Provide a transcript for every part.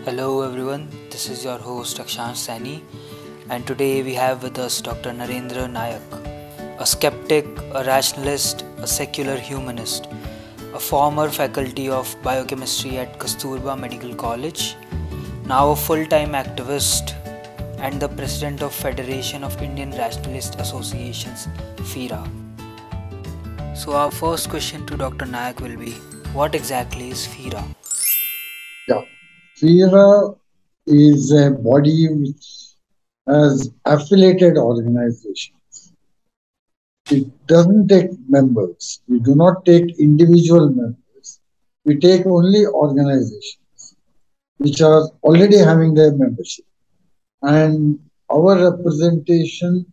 Hello everyone, this is your host Akshansh Sani, and today we have with us Dr. Narendra Nayak, a skeptic, a rationalist, a secular humanist, a former faculty of biochemistry at Kasturba Medical College, now a full-time activist and the president of Federation of Indian Rationalist Associations, FIRA. So our first question to Dr. Nayak will be, what exactly is FIRA? Yeah, FIRA is a body which has affiliated organizations. It doesn't take members. We do not take individual members. We take only organizations which are already having their membership. And our representation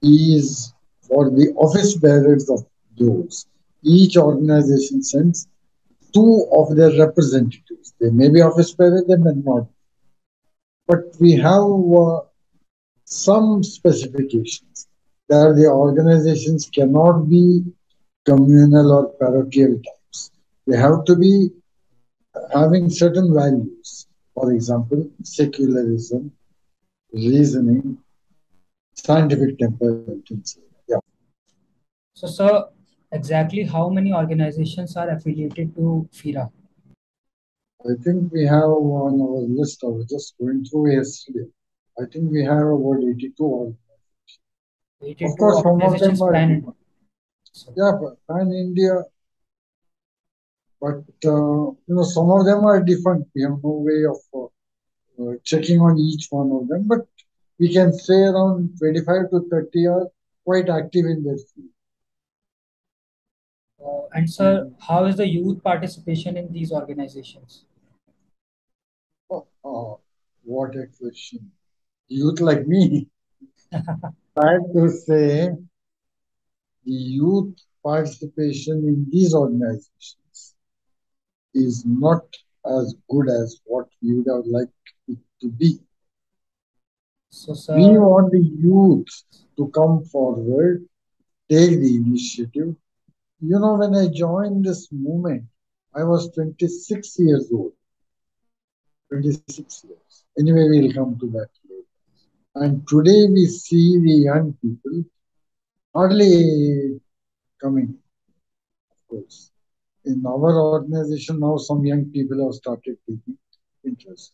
is for the office bearers of those. Each organization sends two of their representatives. They may be office bearers, they may not. But we have some specifications that the organizations cannot be communal or parochial types. They have to be having certain values. For example, secularism, reasoning, scientific temperament. Yeah, So, sir, exactly how many organizations are affiliated to FIRA? I think we have on our list. I was just going through yesterday. I think we have about 82 organizations. Of 82 course, some of them organizations are pan different. India. So, Yeah, pan India, but some of them are different. We have no way of checking on each one of them, but we can say around 25 to 30 are quite active in their field. and sir, how is the youth participation in these organizations? Oh, what a question. Youth like me, I had to say the youth participation in these organizations is not as good as what we would have liked it to be. So, We sir, want the youth to come forward, take the initiative. When I joined this movement, I was 26 years old. 26 years. Anyway, we'll come to that later. And today we see the young people hardly coming, of course. In our organization now, some young people have started taking interest.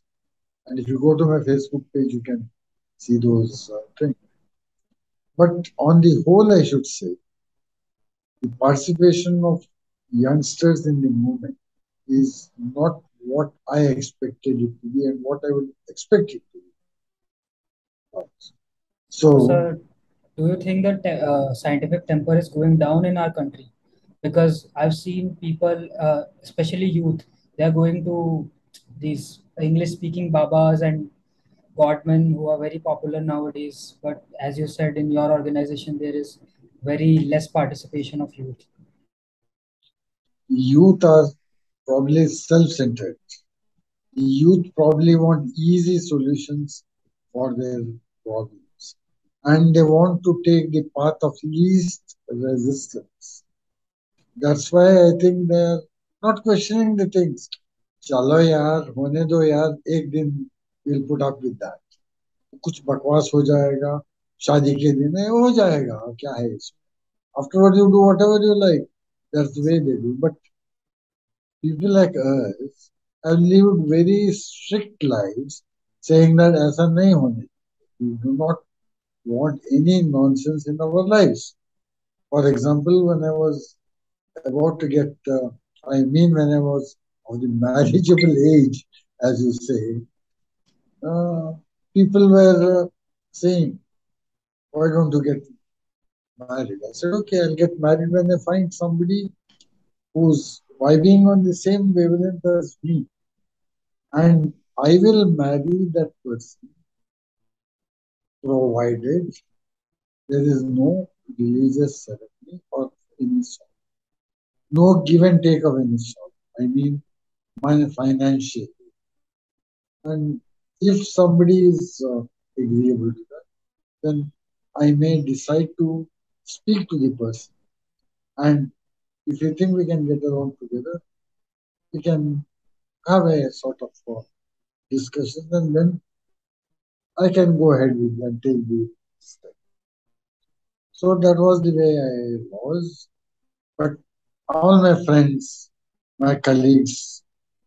And if you go to my Facebook page, you can see those things. But on the whole, I should say, the participation of youngsters in the movement is not what I expected it to be and what I would expect it to be. so, So, sir, do you think that scientific temper is going down in our country? Because I've seen people, especially youth, they are going to these English-speaking babas and godmen who are very popular nowadays. But as you said, in your organization, there is very less participation of youth. youth are probably self centered. The youth probably want easy solutions for their problems. And they want to take the path of least resistance. That's why I think they're not questioning the things. चलो यार होने दो यार एक दिन we'll put up with that. कुछ बकवास हो जाएगा शादी के दिन है हो जाएगा क्या है इसमें afterward you do whatever you like. That's the way they do. But people like us have lived very strict lives saying that ऐसा नहीं होने. We do not want any nonsense in our lives. For example, when I was about to get, when I was of the marriageable age, as you say, uh, people were saying, why don't you get married? I said, okay, I'll get married when I find somebody who's vibing on the same wavelength as me. And I will marry that person provided there is no religious ceremony or any sort. No give and take of any sort. I mean, financial. And if somebody is agreeable to that, then I may decide to speak to the person. And if you think we can get along together, we can have a sort of discussions, and then I can go ahead with and take the step. So that was the way I was. But all my friends, my colleagues,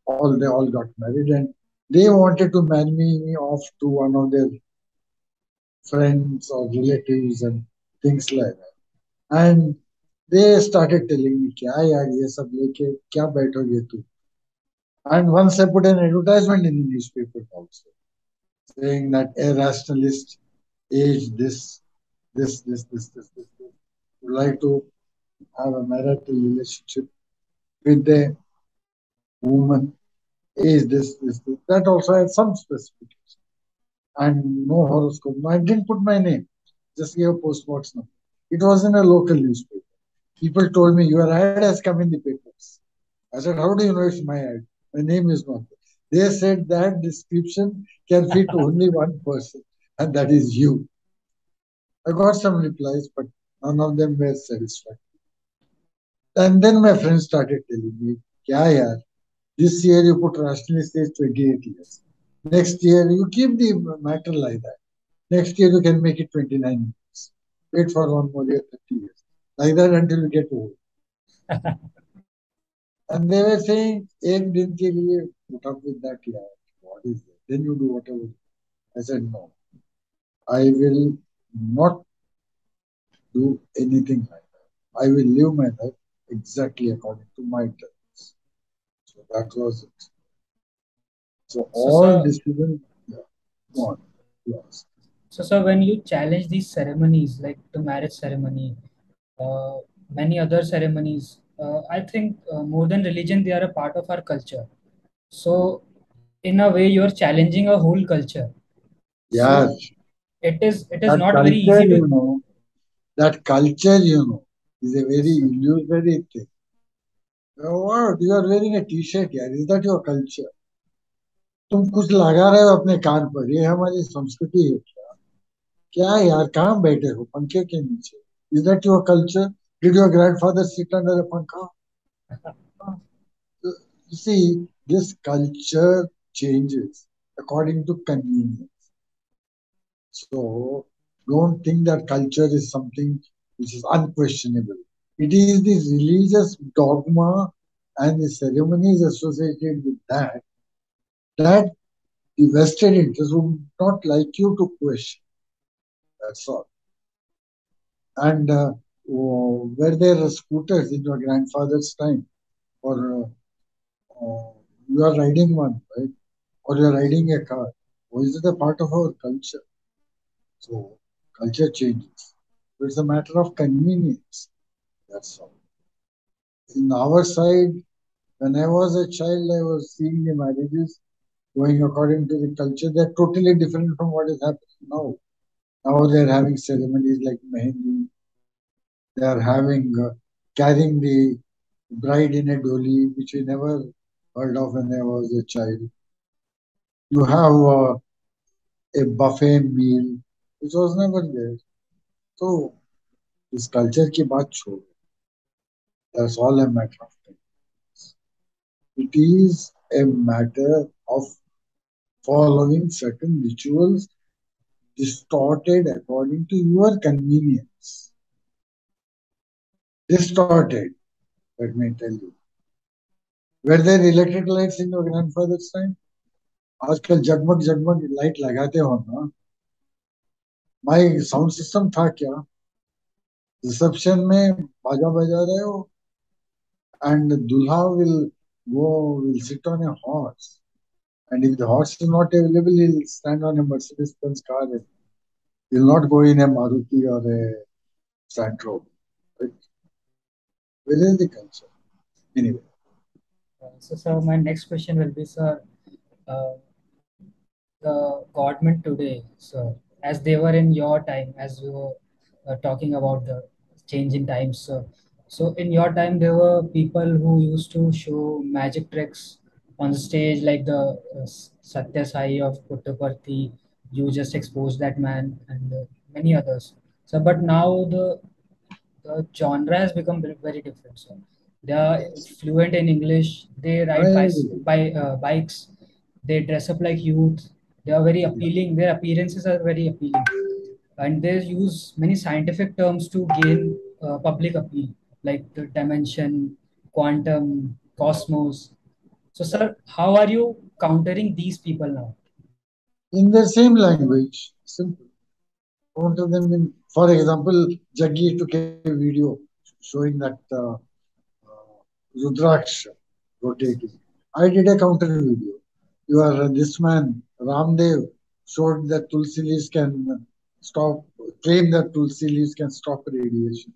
all they all got married, and they wanted to marry me off to one of their friends or relatives and things like that. And they started telling me, "क्या यार ये सब लेके क्या बैठोगे तू?" And once I put an advertisement in the newspaper also, saying that a rationalist age this would like to have a marital relationship with a woman, age this. That also had some specification. And no horoscope. No, I didn't put my name, just gave a postbox number. It was in a local newspaper. People told me, "Your ad has come in the papers." I said, "How do you know it's my ad? My name is not there." They said that description can fit only one person, and that is you. I got some replies, but none of them were satisfied. And then my friends started telling me, "Kya yaar, this year you put rationalist age 28 years. Next year you keep the matter like that. Next year you can make it 29 years. Wait for one more year, 30 years. Like that until you get old." And they were saying, "एक दिन के लिए put up with that, yeah. What is that? Then you do whatever." I said, "No, I will not do anything like that. I will live my life exactly according to my terms." So that was it. So So, all sir, decisions, yeah, go on. Yes. so when you challenge these ceremonies, like the marriage ceremony, uh, many other ceremonies, I think more than religion, they are a part of our culture. So, in a way, you are challenging a whole culture. So, Yes, it is that not very culture, easy to. that culture, is a very illusory thing. What? You are wearing a t-shirt, yeah. Is that your culture? तुम कुछ लगा रहे हो अपने कान पर, ये हमारी संस्कृति है क्या? क्या यार, कहाँ बैठे हो पंखे के नीचे? Is that your culture? Did your grandfather sit under a pankha? You see, this culture changes according to convenience. So don't think that culture is something which is unquestionable. It is the religious dogma and the ceremonies associated with that the vested interest would not like you to question. That's all. And were there scooters in your grandfather's time? Or you are riding one, right? Or you are riding a car? Or is it a part of our culture? So culture changes. So it's a matter of convenience. That's all. In our side, when I was a child, I was seeing the marriages going according to the culture. They're totally different from what is happening now. Now they're having ceremonies like mehendi. They are having carrying the bride in a dolly, which we never heard of when I was a child. You have a buffet meal, which was never there. So this culture की बात छोड़. That's all a matter of time. It is a matter of following certain rituals distorted according to your convenience. Distorted, let me tell you. Were there electric lights in your grandfather's time? आजकल जगमग जगमग light लगाते हो ना. My sound system था क्या? Reception में बाजा बजा रहे हो, and दूल्हा will sit on a horse, and if the horse is not available, he'll stand on a Mercedes Benz car, and he'll not go in a Maruti or a Santro. Right? Where is the culture? Anyway. So, my next question will be, sir, uh, the government today, so as they were in your time, as we were talking about the change in times, so in your time there were people who used to show magic tricks on the stage, like the Satya Sai of Puttaparthi. You just exposed that man, and many others. So, but now the genre has become very, very different. So they are Yes. fluent in English. They ride I agree. bikes. They dress up like youth. They are very appealing. Their appearances are very appealing, and they use many scientific terms to gain public appeal, like the dimension, quantum, cosmos. So, sir, how are you countering these people now? In the same language, simple. Counter them in, for example, Jaggi took a video showing that Rudraksh rotating. I did a counter video. You are this man, Ramdev, showed that Tulsi leaves can stop, claim that Tulsi leaves can stop radiation.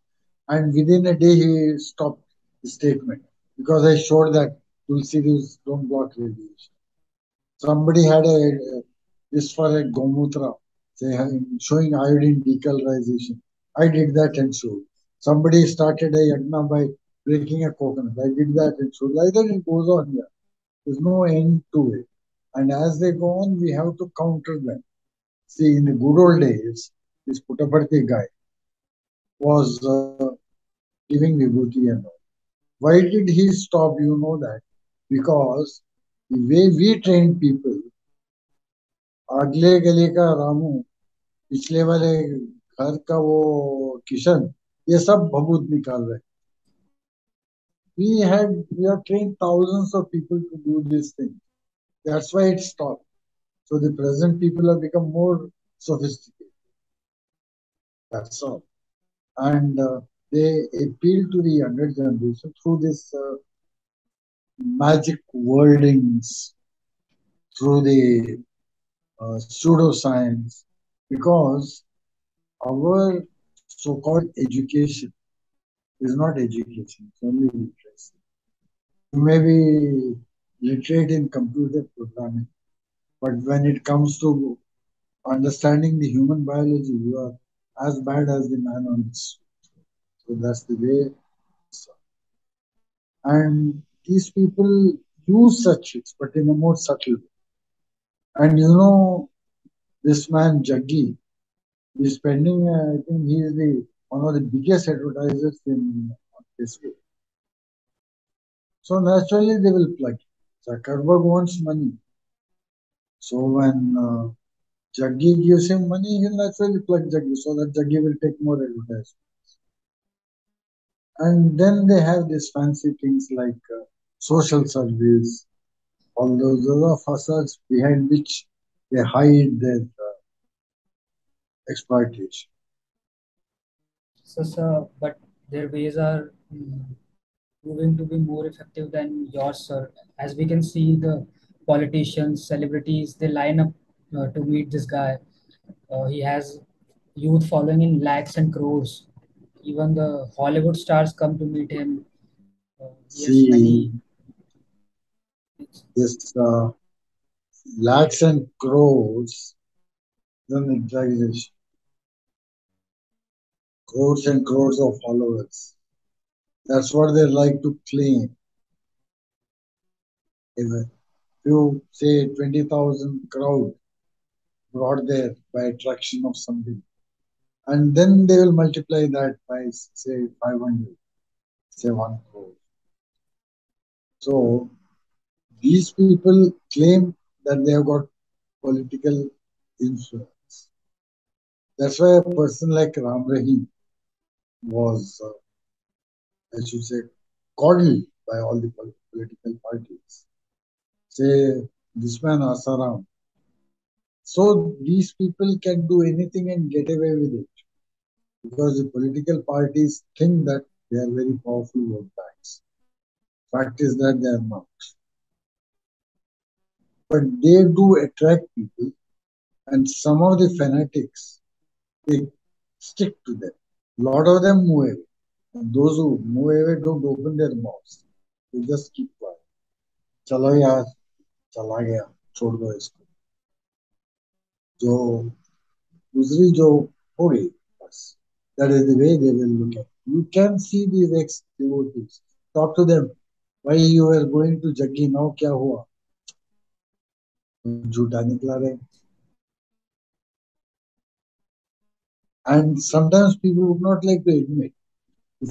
And within a day, he stopped the statement because I showed that Tulsi leaves don't block radiation. Somebody had this for a Gomutra, say, showing iodine decolorization. I did that and showed. Somebody started a yagna by breaking a coconut. I did that and showed. Like that it goes on here. There's no end to it. And as they go on, we have to counter them. See, in the good old days, this Puttaparthi guy was giving vibhuti and all. Why did he stop? You know that. Because the way we train people, अगले गली का रामू, पिछले वाले घर का वो किशन, ये सब भभूत निकाल रहे. We have trained thousands of people to do this thing. That's why it stopped. So the present people have become more sophisticated. That's all. And they appeal to the younger generation through this magic wordings, through the pseudoscience, because our so-called education is not education, it's only literacy. You may be literate in computer programming, but when it comes to understanding the human biology, you are as bad as the man on the street. So that's the way. And these people use such tricks, but in a more subtle way. And you know, this man Jaggi is spending, I think he is the one of the biggest advertisers in Facebook. So naturally they will plug. Zuckerberg wants money. So when Jaggi gives him money, he'll naturally plug Jaggi so that Jaggi will take more advertisement. And then they have these fancy things like social service, all those other facades behind which they hide their exploitation. So, sir, but their ways are proving to be more effective than yours, sir. As we can see, the politicians, celebrities, they line up to meet this guy. He has youth following in lakhs and crores. Even the Hollywood stars come to meet him. He has See, many. this lakhs and crores, then exaggeration. Crores and crores of followers. That's what they like to claim. If you say 20,000 crowd brought there by attraction of something, and then they will multiply that by say 500, say 1 crore. So these people claim that they have got political influence. That's why a person like Ram Rahim was, I should say, coddled by all the political parties. Say, this man Asaram. So these people can do anything and get away with it because the political parties think that they are very powerful vote banks. Fact is that they are not. But they do attract people, and some of the fanatics, they stick to them. A lot of them move away. And those who move away don't open their mouths. They just keep quiet. चलो यार, चला गया, छोड़ दो इसको. जो गुजरी जो हो गई, बस. That is the way they will look at it. You can see these ex-devotees. Talk to them. Why you were going to Jaggi, now क्या हुआ? झूठा निकला रहे. And sometimes people would not like to admit.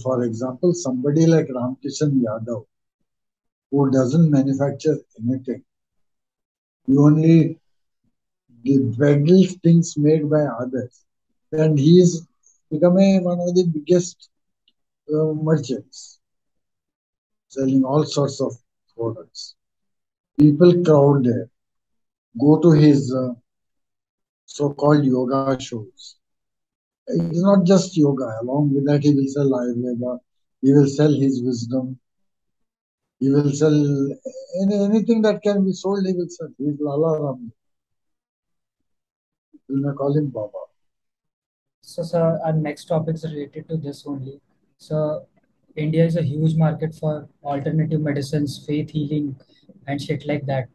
For example, somebody like Ramkishan Yadav, who doesn't manufacture anything, He only peddles things made by others. And he is become one of the biggest merchants, selling all sorts of products. People crowd there, go to his so-called yoga shows. It is not just yoga. Along with that, he will sell Ayurveda. He will sell his wisdom. He will sell anything that can be sold. He will sell. He is Lala Ram. We may call him Baba. So, sir, our next topic is related to this only. So, India is a huge market for alternative medicines, faith healing, and shit like that.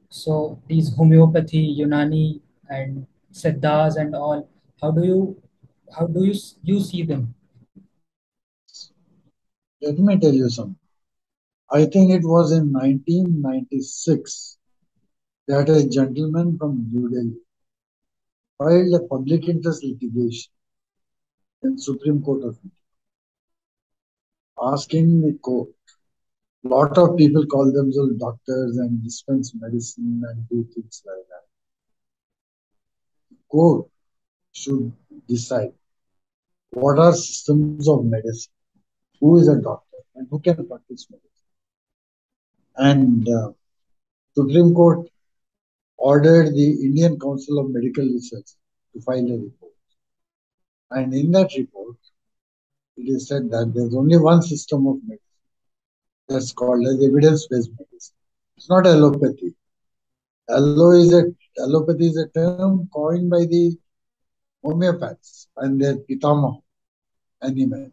So, these homeopathy, Unani, and Siddhas and all, how do you, you see them? Let me tell you something. I think it was in 1996 that a gentleman from New Delhi filed a public interest litigation in Supreme Court of India, asking the court. A lot of people call themselves doctors and dispense medicine and do things like that. Court should decide what are systems of medicine, who is a doctor, and who can practice medicine. And Supreme Court ordered the Indian Council of Medical Research to file a report. And in that report, it is said that there's only one system of medicine that's called as evidence-based medicine. It's not allopathy. Allopathy is a term coined by the homeopaths and their pitama animal,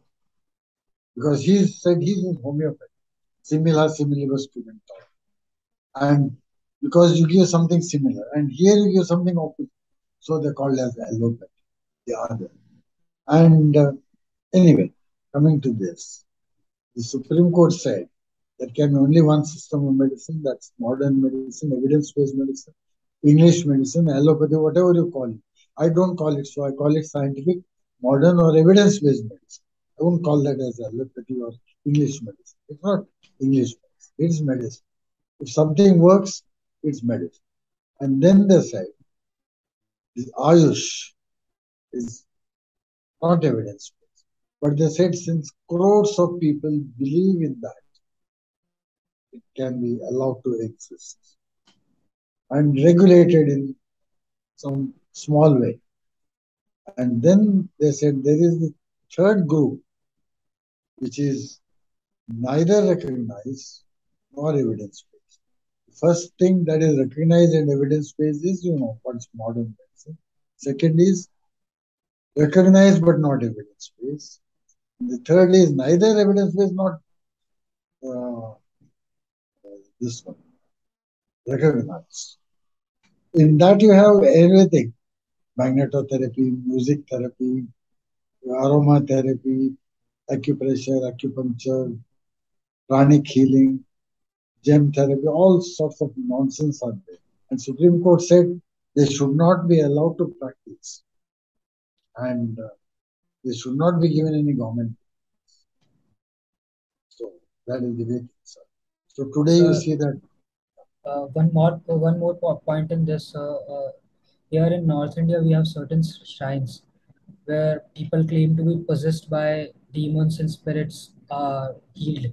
because he said he's a homeopath. Simila similibus studenta. And because you give something similar, and here you give something opposite, so they're called as allopathy, the other. And anyway, coming to this, the Supreme Court said there can be only one system of medicine, that's modern medicine, evidence-based medicine, English medicine, allopathy, whatever you call it. I don't call it so. I call it scientific, modern, or evidence-based medicine. I won't call that as allopathy or English medicine. It's not English medicine. It's medicine. If something works, it's medicine. And then they said this Ayush is not evidence-based. But they said since crores of people believe in that, it can be allowed to exist and regulated in some small way. And then they said there is the third group, which is neither recognized nor evidence based. The first thing that is recognized and evidence based is, what's modern medicine. Second is recognized but not evidence based. The third is neither evidence based nor uh, this one, recognized. In that you have everything: magnetotherapy, music therapy, aromatherapy, acupressure, acupuncture, pranic healing, gem therapy, all sorts of nonsense are there. And Supreme Court said they should not be allowed to practice, and they should not be given any government. So that is the way things are. So today you see So, that one more point in this. Here in North India, we have certain shrines where people claim to be possessed by demons and spirits are healed,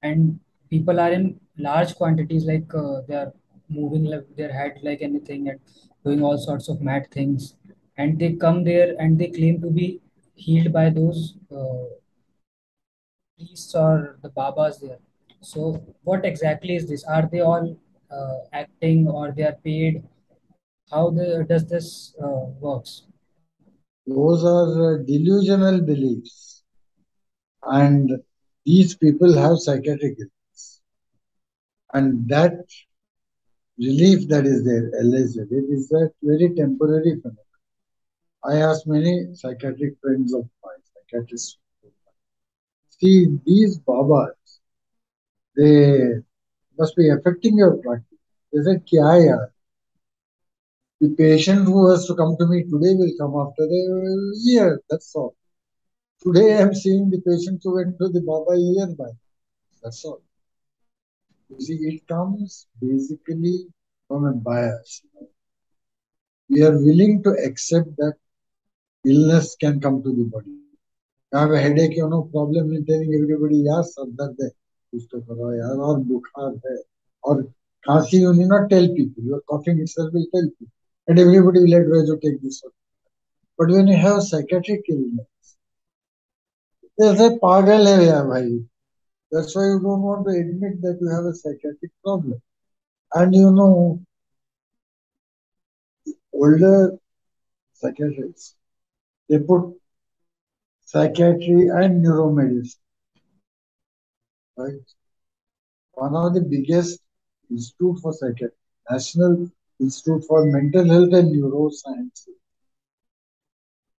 and people are in large quantities, like they are moving like their head like anything and doing all sorts of mad things, and they come there and they claim to be healed by those priests or the babas there. So, what exactly is this? Are they all acting or they are paid? Does this works? those are delusional beliefs, and these people have psychiatric illness, and that relief that is there, alleged, it is a very temporary phenomenon. I asked many psychiatric friends of mine, psychiatrists, see these babas, they must be affecting your practice. They said, Kya hai yaar? The patient who has to come to me today will come after a year. That's all. Today I am seeing the patients who went to the Baba a year back. That's all. You see, it comes basically. from a bias. We are willing to accept that illness can come to the body. You have a headache, no problem in telling everybody, यार sir दर्द है, कुछ तो करो यार, और बुखार है, और खांसी, you need not tell people. Your coughing itself will tell people, and everybody will advise you take this one. But when you have psychiatric illness, they say पागल है यार भाई. That's why you don't want to admit that you have a psychiatric problem. And older psychiatrists, they put psychiatry and neuromedicine, right? One of the biggest institute for psychiatry, National Institute for Mental Health and Neuroscience.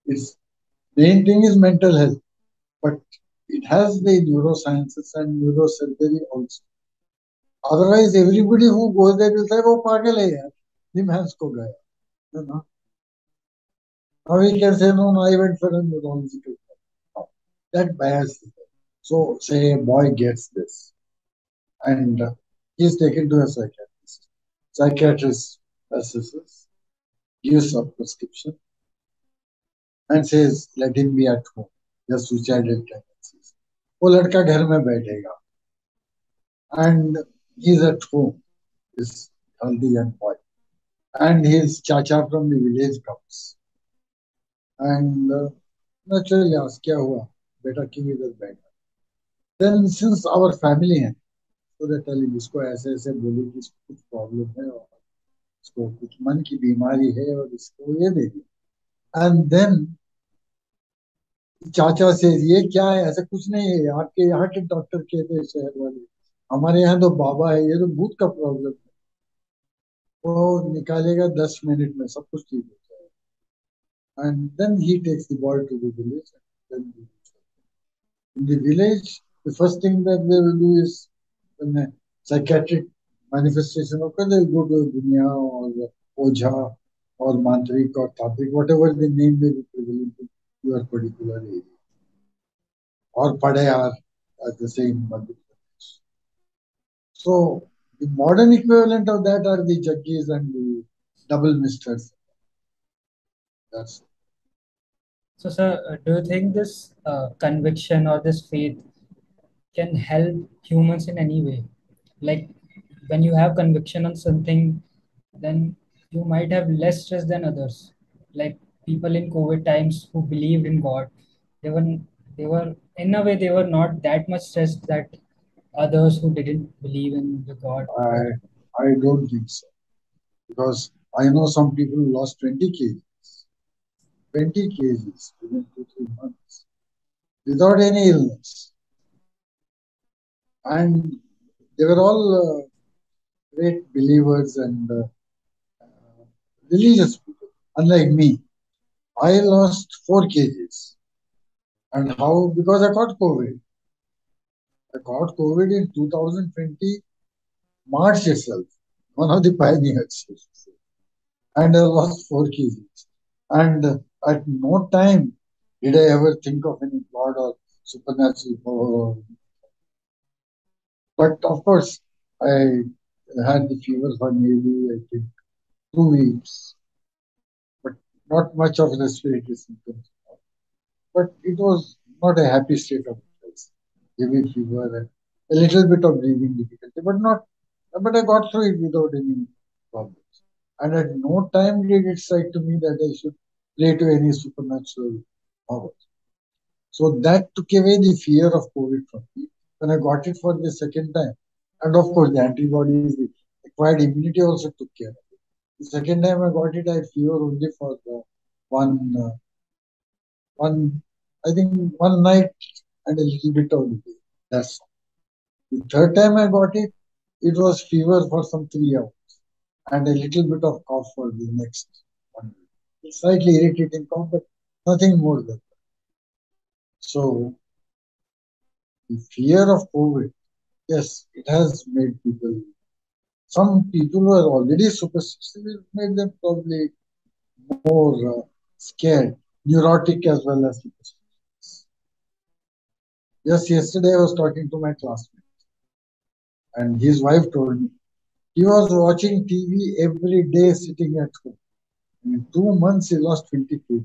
Its main thing is mental health, but it has the neurosciences and neurosurgery also. Otherwise, everybody who goes there will say, "Oh, pagal hai yaar, Nimhans ko gaya." You know? Now we can say, "No, no, I went for a neurological." No, that bias is there. So, say a boy gets this, and he is taken to a psychiatrist. Psychiatrist assesses, gives a prescription, and says, "Let him be at home." The suicidal tendencies. वो लड़का घर में बैठेगा, and he's at home, this healthy young boy, and his chacha from the village comes, and naturally asks, "क्या हुआ? बेटा क्यों इधर बैठा?" Then since our family है, so they tell him, इसको ऐसे ऐसे बोले कि इसको कुछ प्रॉब्लम है, और इसको कुछ मन की बीमारी है, और इसको ये दे दिया. And then चाचा से, "ये क्या है? ऐसा कुछ नहीं है, आपके यहाँ के डॉक्टर कहते हैं शहर वाले, हमारे यहाँ तो बाबा है, ये तो भूत का प्रॉब्लम है." वो निकालेगा 10 मिनट में, सब कुछ ठीक हो जाएगा. And then he takes the boy to the village, and then in the village, the first thing that they will do is, when a psychiatric manifestation occurs, they will go to a dunya or ojha or mantrik or tatrik, whatever the name may be prevalent in your particular area, or padayar, as they say in Madhya Pradesh. So the modern equivalent of that are the jaggies and the double misters. That's it. So, sir, do you think this conviction or this faith can help humans in any way? Like when you have conviction on something, then you might have less stress than others. Like people in COVID times who believed in God, they were they were in a way they were not that much stressed that others who didn't believe in the God were. I don't think so, because I know some people who lost 20 kgs, 20 kgs within 2 3 months without any illness, and they were all great believers and religious people. Unlike me, I lost 4 kgs, and how? Because I got COVID. I got COVID in 2020 March itself, one of the pioneers, and I lost 4 kgs. And at no time did I ever think of any God or supernatural power. But of course, I had the fever for nearly, I think, 2 weeks, but not much of respiratory symptoms. But it was not a happy state of affairs. Heavy fever and a little bit of breathing difficulty, but not. But I got through it without any problems. And at no time did it strike to me that I should pray to any supernatural power. So that took away the fear of COVID from me when I got it for the second time. And of course, the antibodies, the acquired immunity also took care of it. The second time I got it, I had fever only for one, one, I think 1 night and a little bit of the day. That's all. The third time I got it, it was fever for some 3 hours and a little bit of cough for the next 1 week. It's slightly irritating cough, but nothing more than that. So the fear of COVID, yes, it has made people. Some people who are already superstitious, it made them probably more scared, neurotic as well as superstitious. Just yesterday, I was talking to my classmate, and his wife told me, He was watching TV every day sitting at home. In 2 months, he lost 20 kg.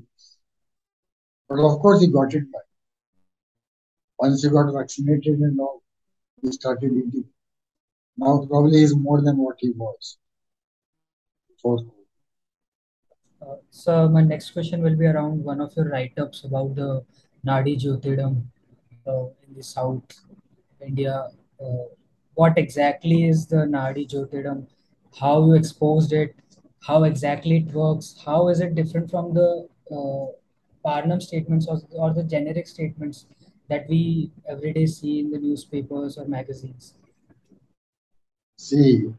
But of course, he got it back. Once he got vaccinated and all, he started eating. Now, probably he's more than what he was before. So my next question will be around one of your write-ups about the Nadi Jyotidam in the South India. Uh, what exactly is the Nadi Jyotidam? How you exposed it? How exactly it works? How is it different from the Parnam statements or the generic statements that we every day see in the newspapers or magazines? See,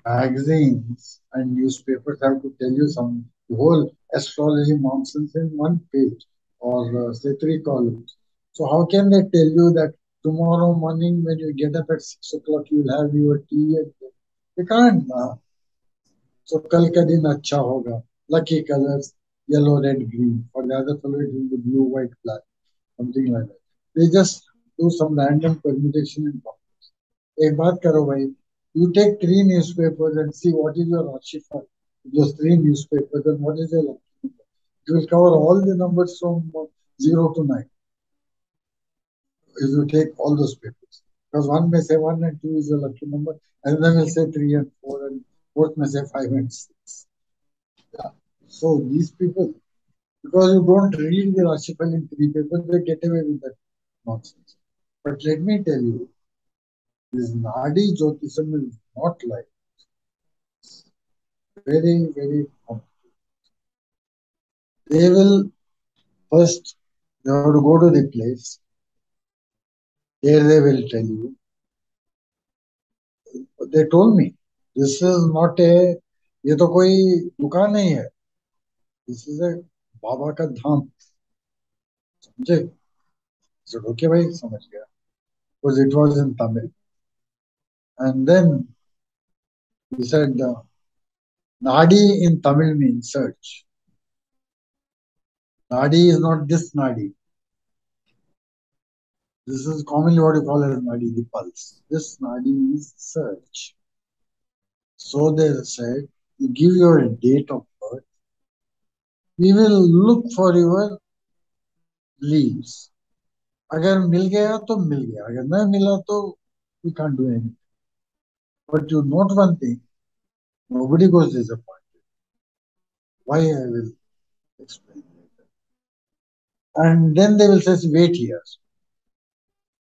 magazines and newspapers have to tell you some the whole astrology nonsense in one page or say 3 columns. So how can they tell you that tomorrow morning when you get up at 6 o'clock you'll have your tea? And you can't. So कल का दिन अच्छा होगा. Lucky colors, yellow, red, green. For the other fellow it will be blue, white, black, something like that. They just do some random permutation and combination. एक बात करो भाई. You take 3 newspapers and see what is your Rashifal. Those 3 newspapers and what is your lucky number. It will cover all the numbers from 0 to 9 if you take all those papers. Because one may say 1 and 2 is your lucky number, and then will say 3 and 4, and fourth may say 5 and 6. Yeah. So these people, because you don't read the Rashifal in 3 papers, they get away with that nonsense. But let me tell you, this Nadi Jyotism is not like very, very complicated. They will first, you have to go to the place. There they will tell you. They told me, this is not a, ये तो कोई दुकान नहीं है. This is a बाबा का धाम. समझे? So okay भाई समझ गया. Because it was in Tamil. And then he said, Nadi in Tamil means search. Nadi is not this Nadi. This is commonly what you call as Nadi, the pulse. This Nadi is search. So they said, you give your date of birth. We will look for your leaves. अगर मिल गया तो मिल गया. अगर नहीं मिला तो we can't do anything. But you note one thing, nobody goes disappointed. Why I will explain later. And then they will say, wait here.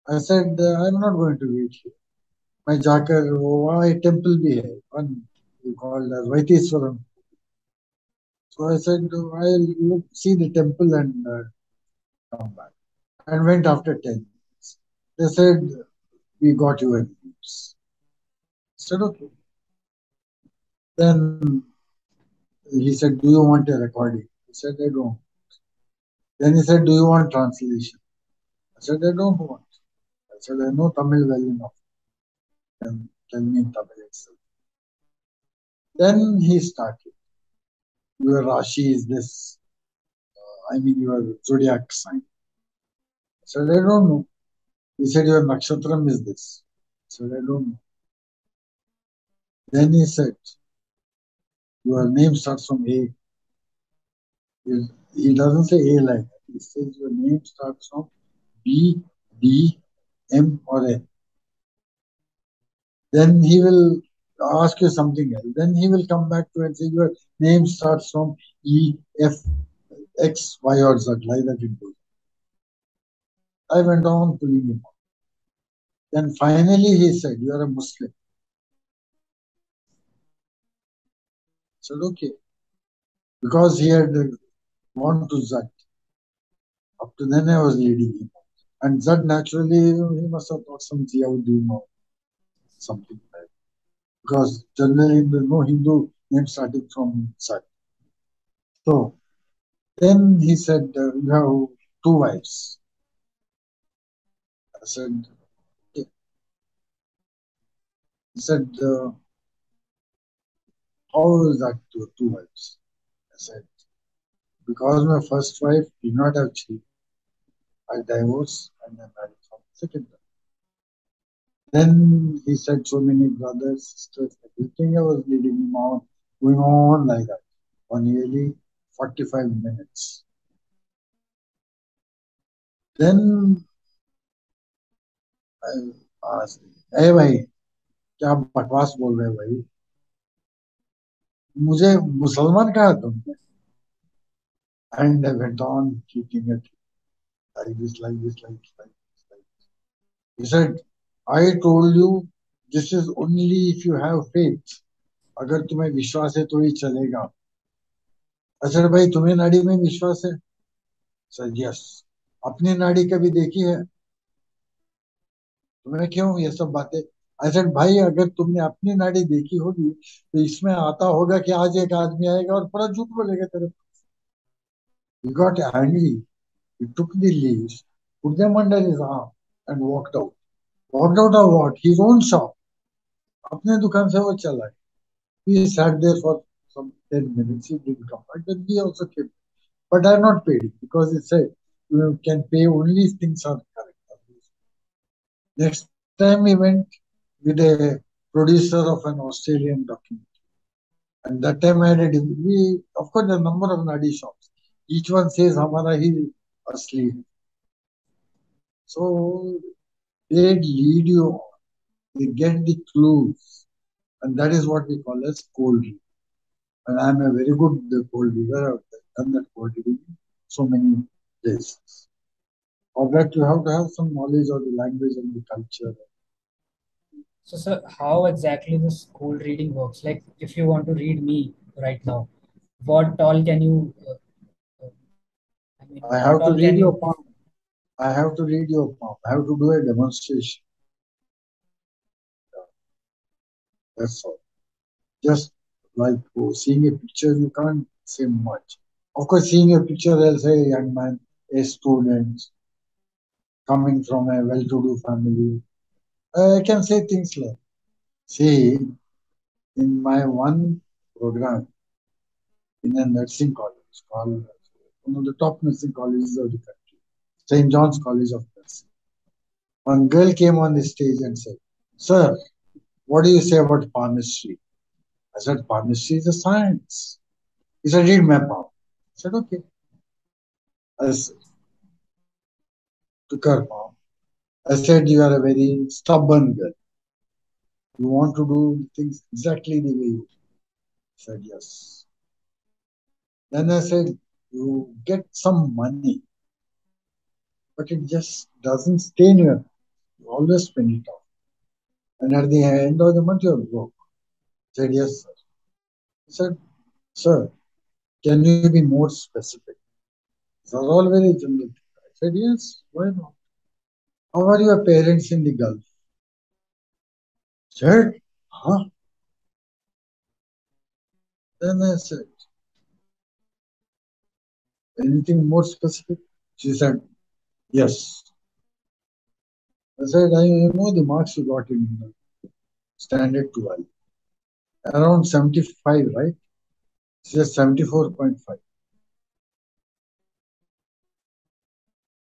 I said, I'm not going to wait here. मैं जाकर वो वहाँ एक temple भी है, one called as Vaiteswaram. So I said, I'll look, see the temple and come back. And went after 10 minutes. They said, we got your leaves. I said, okay. Then he said, do you want a recording? I said, I don't. Then he said, do you want translation? I said, I don't want. I said, I know Tamil well enough. Then tell me in Tamil itself. Then he started. Your Rashi is this. I mean, your zodiac sign. I said, I don't know. He said, your nakshatram is this. I said, I don't know. Then he said, your name starts from A. He doesn't say A like that. He says your name starts from B, D, M, or N. Then he will ask you something else. Then he will come back to and say your name starts from E, F, X, Y, or Z, like that it goes. I went on pulling him out. Then finally he said, you are a Muslim. I said, okay. Because he had gone to Zat. Up to then I was leading him. And Zat naturally, he must have thought some Ziauddin or something like that. Because generally there is no Hindu name starting from Zat. So then he said, you have 2 wives. I said, okay. He said, how is that 2 wives? I said, because my first wife did not have children. I divorced and I married from the second wife. Then he said so many brothers, sisters, everything I was leading him on, going on like that for nearly 45 minutes. Then I asked, hey भाई क्या बकवास बोल रहे हो भाई मुझे मुसलमान कहा तुमने and I went on keeping it like this like this like this like this like this. He said I told you this is only if you have faith अगर तुम्हें विश्वास है तो ही चलेगा अच्छा भाई तुम्हें नाड़ी में विश्वास है सर यस अपनी नाड़ी कभी देखी है तुम्हें क्यों ये सब बातें आई सेड भाई अगर तुमने अपनी नाड़ी देखी होगी तो इसमें आता होगा कि आज एक आदमी आएगा और पूरा झूठ बोलेगा तेरे he got angry he took the leaves put them under his arm and walked out of what his own shop अपने दुकान से वो चला he sat there for some 10 minutes he didn't come back then we also came but I not paid him because he said you can pay only if things are correct next time we went with a producer of an Australian document. And that time I had we of course the number of nadi shops. Each one says Hamara hi asli. So they lead you on. They get the clues. And that is what we call as cold reading. And I'm a very good cold reader. I've done that cold reading so many places. For that you have to have some knowledge of the language and the culture. So, sir, how exactly this cold reading works? Like, if you want to read me right now, what all can you? I mean, I what have to all read can your you? palm. I have to read your palm. I have to do a demonstration. That's all. Just like seeing a picture, you can't say much. Of course, seeing a picture, they'll say a young man, a student, coming from a well-to-do family. I can say things like, see, in my one program in a nursing college called one of the top nursing colleges of the country, St. John's College of Nursing. One girl came on the stage and said, Sir, what do you say about palmistry? I said, palmistry is a science. He said, read my palm. I said, okay. I took her palm. I said, you are a very stubborn girl. You want to do things exactly the way you said yes. Then I said, you get some money, but it just doesn't stay in your hand. You always spend it off. And at the end of the month, you're broke. I said, yes, sir. He said, sir, can you be more specific? These are all very general. I said, yes, why not? How are your parents in the Gulf? She said, huh? Then I said, anything more specific? She said, yes. I said, I know the marks you got in standard 12. Around 75, right? She said 74.5. I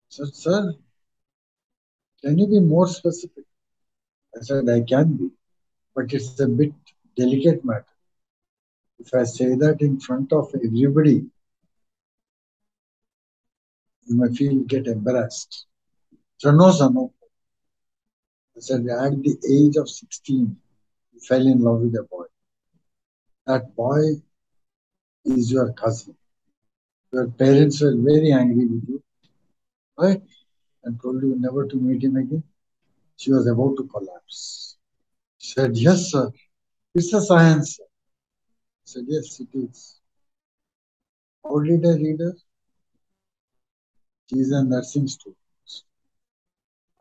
said, sir, can you be more specific? I said, I can be, but it's a bit delicate matter. If I say that in front of everybody, you may feel get embarrassed. So no, sir, no. I said, at the age of 16, you fell in love with a boy. That boy is your cousin. Your parents were very angry with you, right? And told you never to meet him again. She was about to collapse. She said, yes, sir. It's a science. I said, yes, it is. How did I read her? She is a nursing student.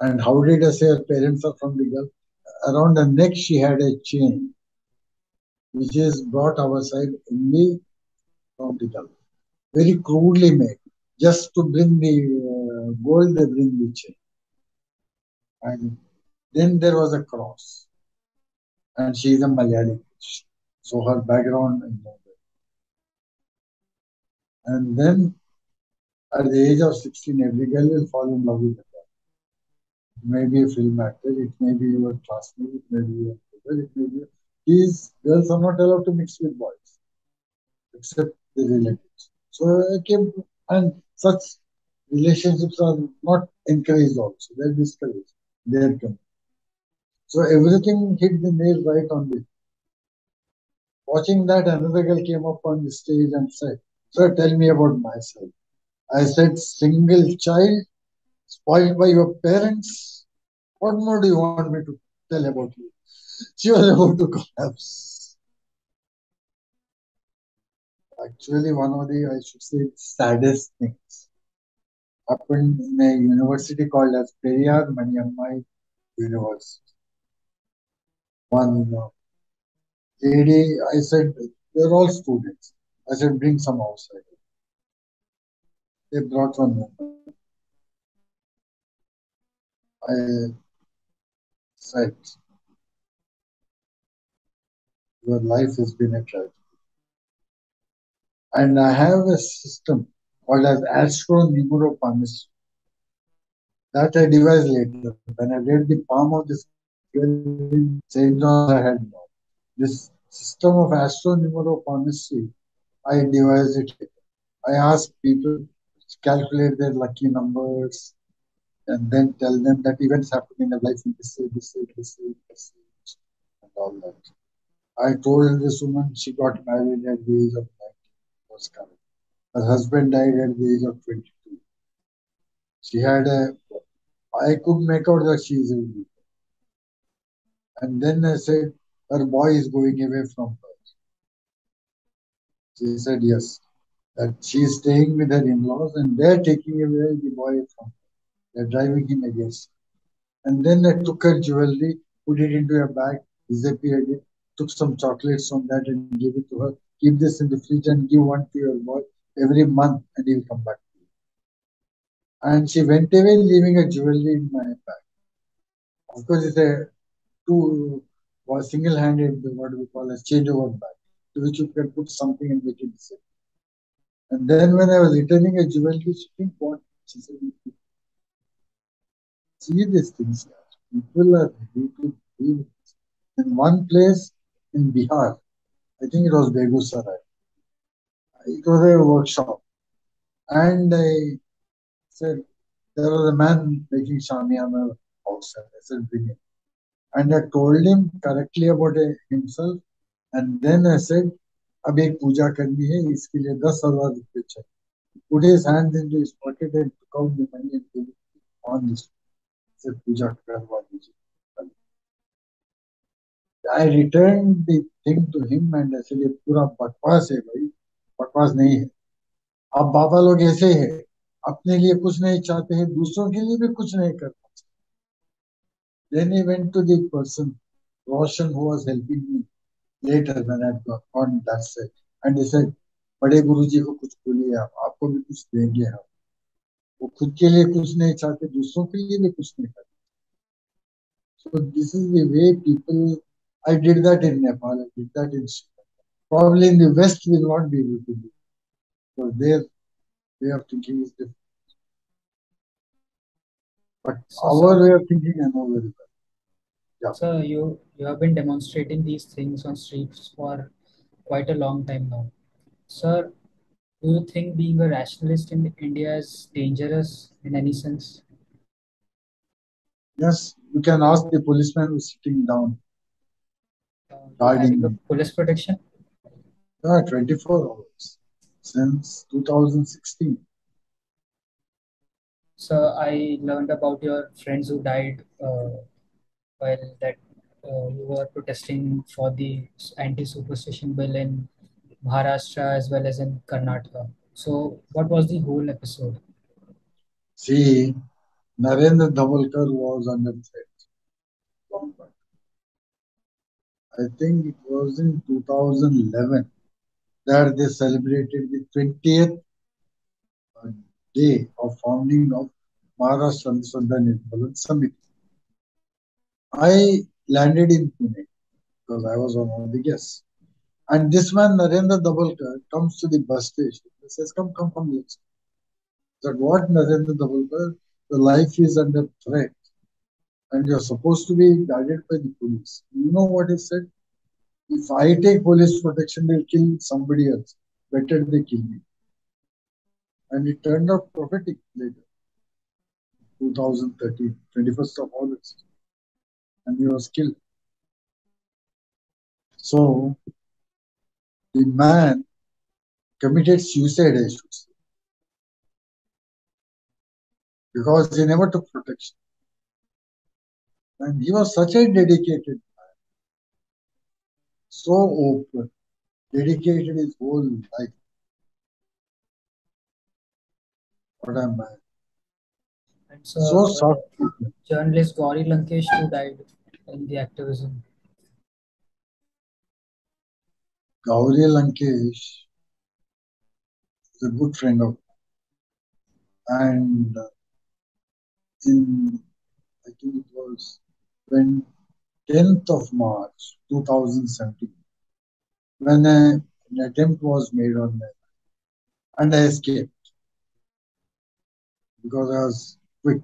And how did I say her parents are from the Gulf? Around the neck, she had a chain, which is brought outside only from the Gulf. Very crudely made. Just to bring the gold, they bring the chain. And then there was a cross. And she is a Malayali. So her background is not there. And then at the age of 16, every girl will fall in love with a guy. It may be a film actor, it may be your classmate, it may be your brother, it may be. These girls are not allowed to mix with boys except the relatives. So I came, and such relationships are not encouraged also, they're discouraged. They're come. So everything hit the nail right on the. Watching that, another girl came up on the stage and said, "Sir, tell me about myself." I said, "Single child, spoiled by your parents. What more do you want me to tell about you?" She was about to collapse. Actually, one of the, I should say, saddest things happened in a university called as Periyar Maniammai University. One lady, I said, they're all students. I said, bring some outside. They brought one woman. I said, your life has been a tragedy. And I have a system called as astro-numerochemistry that I devised later. When I read the palm of this girl in St. John's, I had no. This system of astro-numerochemistry, I devised it later. I asked people to calculate their lucky numbers and then tell them that events happen in their life in this age, and all that. I told this woman she got married at the age of 19. Was correct. Her husband died at the age of 22. She had a, I could make out that she is a widow. And then I said, her boy is going away from her. She said, yes, that she is staying with her in-laws and they're taking away the boy from her. They're driving him against her. And then I took her jewelry, put it into a bag, disappeared it, took some chocolates from that and gave it to her. Keep this in the fridge and give one to your boy every month and he'll come back to you. And she went away leaving her jewelry in my bag. Of course, it's a two was single-handed what we call as changeover bag, to which you can put something and make it disappear. And then when I was returning a jewelry, she think what she said, see these things, yeah. People are ready to believe in one place in Bihar. I think it was Begusarai. It was a workshop, and I said there was a man making shamiana outside. I said bring him, and I told him correctly about himself. And then I said, अब एक पूजा करनी है इसके लिए 10,000 रुपये चाहिए. Put his hand into his pocket and took out the money and gave it on this. Said पूजा करवा दीजिए. I returned the thing to him and I said ये पूरा बकवास है भाई, बकवास नहीं है. अब बाबा लोग ऐसे हैं, अपने लिए कुछ नहीं चाहते हैं, दूसरों के लिए भी कुछ नहीं करते. Then he went to the person, Roshan, who was helping me later when I had gone that side, and he said, बड़े गुरुजी को कुछ बोलिए आप, आपको भी कुछ देंगे हम. वो खुद के लिए कुछ नहीं चाहते, दूसरों के लिए भी कुछ नहीं करते. So this is the way people. I did that in Nepal. I did that in Sri Lanka. Probably in the West we will not be able to do. So their way of thinking is different. But So, our sir, way of thinking I know very well. Yeah. you have been demonstrating these things on streets for quite a long time now. Sir, do you think being a rationalist in India is dangerous in any sense? Yes, you can ask the policeman who's sitting down You guarding having a me. police protection? Yeah, 24 hours since 2016. So I learned about your friends who died while that you were protesting for the anti-superstition bill in Maharashtra as well as in Karnataka. So what was the whole episode? See, Narendra Nayak was under threat long back. I think it was in 2011 that they celebrated the 20th day of founding of Maharastra and Summit. I landed in Pune because I was one of the guests. And this man, Narendra Nayak, comes to the bus station. He says, come, come, come, let's. That what, Narendra Nayak? The life is under threat. and you're supposed to be guarded by the police. You know what he said? If I take police protection, they'll kill somebody else. Better they kill me. And it turned out prophetic later, 2013, 21st of August, and he was killed. So the man committed suicide, I should say, because he never took protection. And he was such a dedicated, so open, dedicated his whole life. What a man. And So so, soft. journalist Gauri Lankesh too died in the activism. Gauri Lankesh is a good friend of mine. And in, I think it was when 10th of March 2017, when an attempt was made on me, and I escaped because I was quick.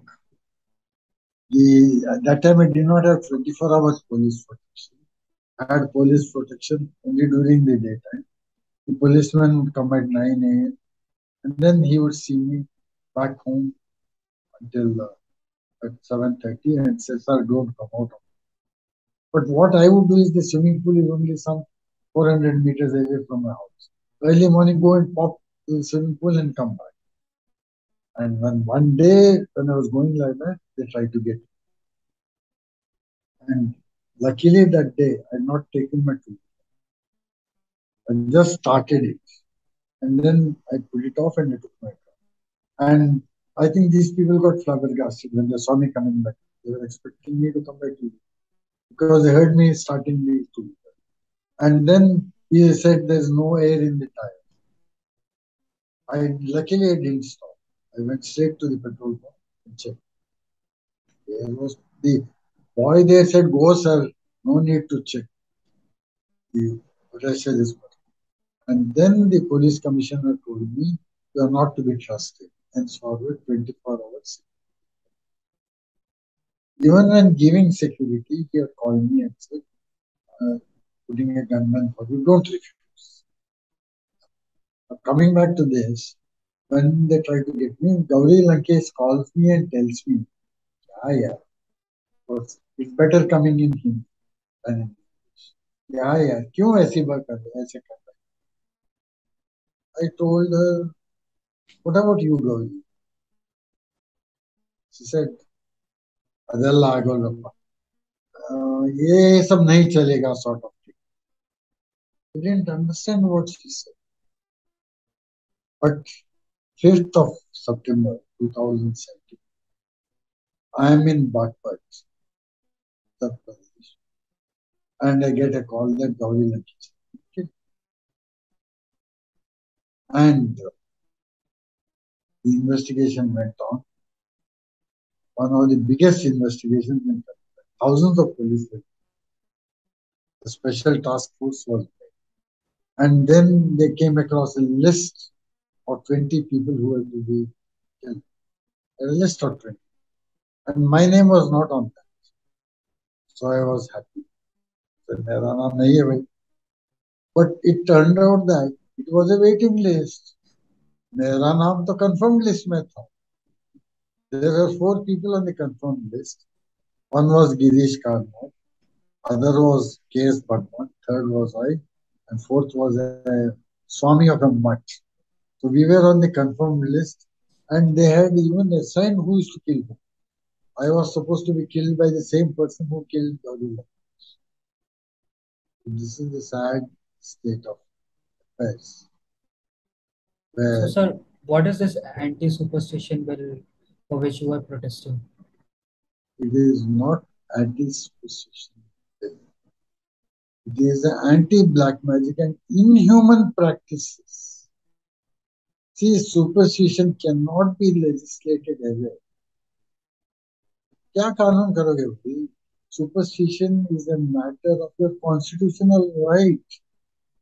At that time, I did not have 24 hours police protection. I had police protection only during the daytime. The policeman would come at 9 a.m. and then he would see me back home until at 7:30 and say, "Sir, don't come out." But what I would do is the swimming pool is only some 400 meters away from my house. Early morning, go and pop to the swimming pool and come back. And when one day, when I was going like that, they tried to get me. And luckily that day, I had not taken my tool. I just started it. And then I put it off and I took my car. And I think these people got flabbergasted when they saw me coming back. They were expecting me to come back to because they heard me starting the tool. And then he said there's no air in the tire. Luckily I didn't stop. I went straight to the petrol pump and checked. There was the boy there said, "Go, sir. No need to check. The pressure is good." And then the police commissioner told me, "You are not to be trusted." And forward 24 hours. Even when giving security, he had called me and said, "Putting a gunman for you, don't refuse." Coming back to this, when they try to get me, Gauri Lankesh calls me and tells me, "Ah, yeah, of course, it's better coming in Hindi than in English." Yeah, yeah, क्यों ऐसी बात कर रहे ऐसे कर रहे? I told her, "What about you, Gauri?" She said, "Adalla आगोलप्पा, ये सब नहीं चलेगा," sort of thing. I didn't understand what she said. But 5th of September 2017, I am in Bagpat, Uttar Pradesh, and I get a call that Gauri Lankesh. Okay. And the investigation went on. One of the biggest investigations in country. Thousands of police were. A special task force was made. And then they came across a list of 20 people who were to be killed. A list of 20. And my name was not on that. So I was happy. So, मेरा नाम नहीं है भाई. But it turned out that it was a waiting list. मेरा नाम तो confirmed list में था. There were 4 people on the confirmed list. One was Girish Karnataka, other was K.S. Bhagwan, third was I, and fourth was a Swami of a mutt. So we were on the confirmed list, and they had even assigned who is to kill whom. I was supposed to be killed by the same person who killed Gauri. This is the sad state of affairs. So, Where sir, what is this anti-superstition bill for which you are protesting? it is not anti-superstition. It is anti-black magic and inhuman practices. See, superstition cannot be legislated away. क्या कानून करोगे भाई? Superstition is a matter of your constitutional right.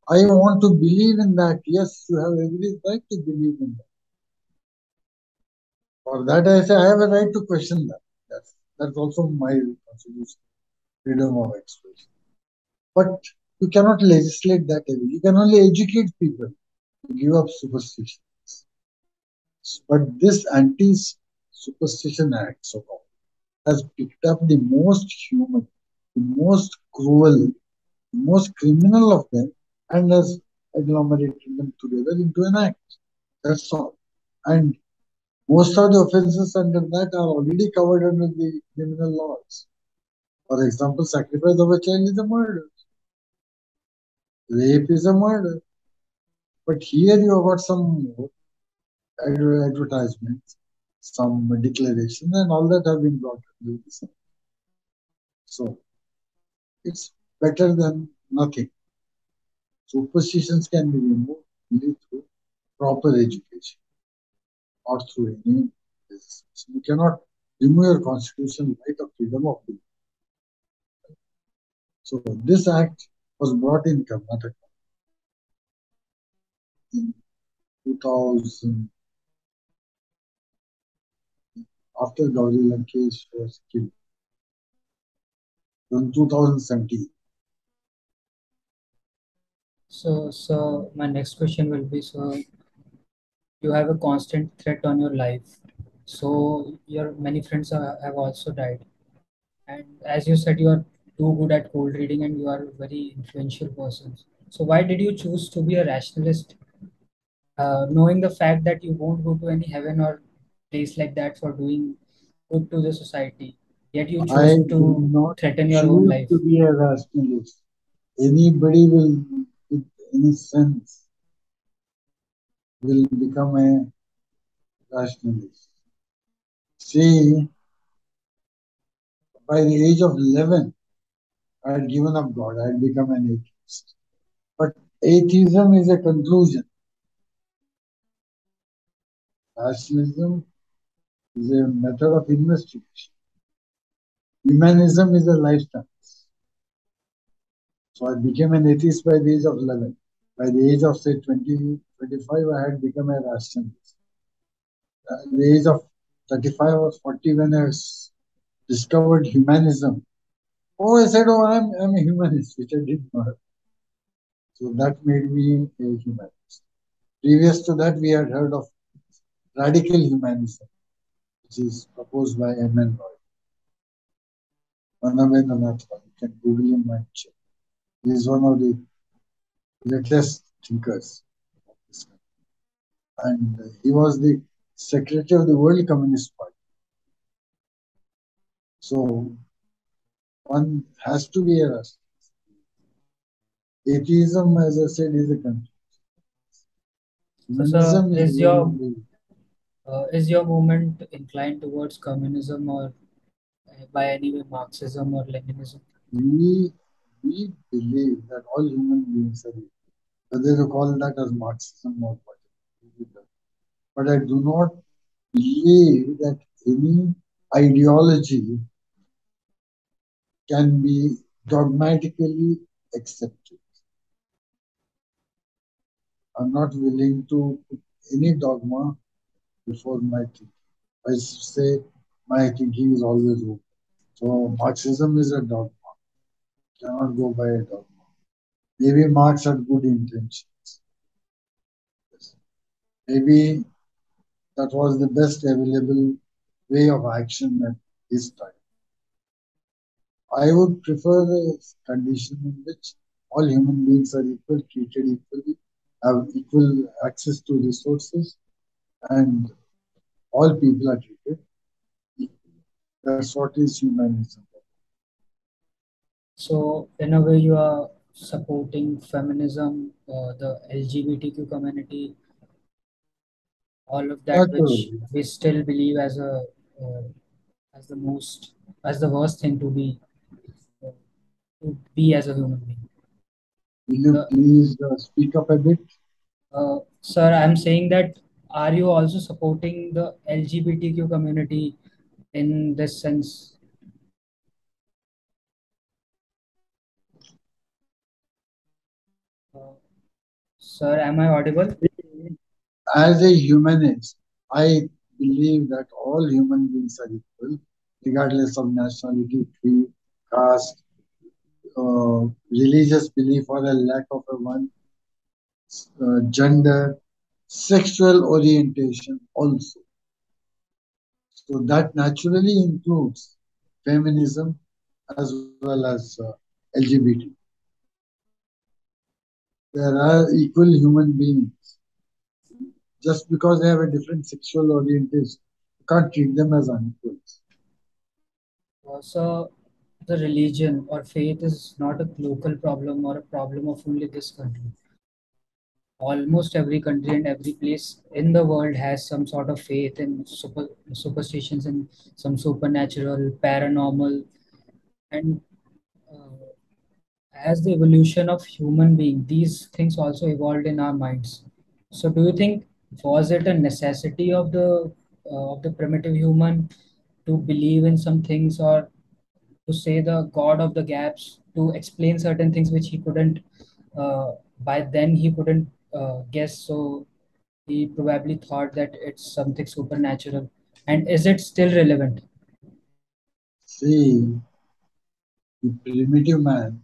I want to believe in that. Yes, you have every right to believe in that. For that, I say I have a right to question that. That's also my contribution, freedom of expression. But you cannot legislate that away. You can only educate people to give up superstitions. But this anti-superstition act, so-called, has picked up the most human, the most cruel, the most criminal of them, and has agglomerated them together into an act. That's all. And most of the offenses under that are already covered under the criminal laws. For example, sacrifice of a child is a murder, rape is a murder. But here you have got some advertisements, some declarations, and all that have been brought under this. So it's better than nothing. Superstitions can be removed only through proper education, not through any legislation. You cannot remove your constitutional right of freedom of belief. So this act was brought in Karnataka in 2000, after Gauri Lankesh was killed in 2017. So my next question will be, so you have a constant threat on your life. So your many friends have also died. And as you said, you are too good at cold reading and you are a very influential person. So why did you choose to be a rationalist, knowing the fact that you won't go to any heaven or place like that for doing good to the society, yet you I chose did to not threaten your own choose life? to be a rationalist. Anybody will, with any sense, will become a rationalist. See, by the age of 11, I had given up God. I had become an atheist. But atheism is a conclusion. Rationalism is a method of investigation. Humanism is a lifestyle. So I became an atheist by the age of 11. By the age of, say, 20, 25, I had become a rationalist. At the age of 35 or 40, when I discovered humanism, oh, I said, oh, I'm a humanist, which I did not. So that made me a humanist. Previous to that, we had heard of radical humanism, which is proposed by M.N. Roy. Narendra Nayak, you can Google him and check. He is one of the latest thinkers of this country. And he was the secretary of the World Communist Party. So one has to be a rationalist. Atheism, as I said, is a country. So, Humanism sir, is the way of living. is your movement inclined towards communism or by any way Marxism or Leninism? We we believe that all human beings are equal. Whether you call that as Marxism or whatever. But I do not believe that any ideology can be dogmatically accepted. I'm not willing to put any dogma before my thinking. I say my thinking is always open. So Marxism is a dogma. Cannot go by a dogma. Maybe Marx had good intentions. Maybe that was the best available way of action at his time. I would prefer a condition in which all human beings are equal, treated equally, have equal access to resources, and all people are treated equally. That's what is humanism. So, in a way, you are supporting feminism, the LGBTQ community, all of that, which Naturally. we still believe as a uh, as the most as the worst thing uh, to be as a human being. Will you The, please speak up a bit? Sir, I'm saying that, are you also supporting the LGBTQ community in this sense? Uh, Sir, am I audible? As a humanist, I believe that all human beings are equal, regardless of nationality, creed, caste, religious belief, or a lack of a one, gender, sexual orientation also. So that naturally includes feminism as well as LGBT. There are equal human beings. Just because they have a different sexual orientation, you can't treat them as unequals. So the religion or faith is not a local problem or a problem of only this country. Almost every country and every place in the world has some sort of faith in superstitions and some supernatural, paranormal, and uh, as the evolution of human being, these things also evolved in our minds. So, do you think was it a necessity of the primitive human to believe in some things, or to say the god of the gaps, to explain certain things which he couldn't by then he couldn't guess? So he probably thought that it's something supernatural. And is it still relevant? See, the primitive man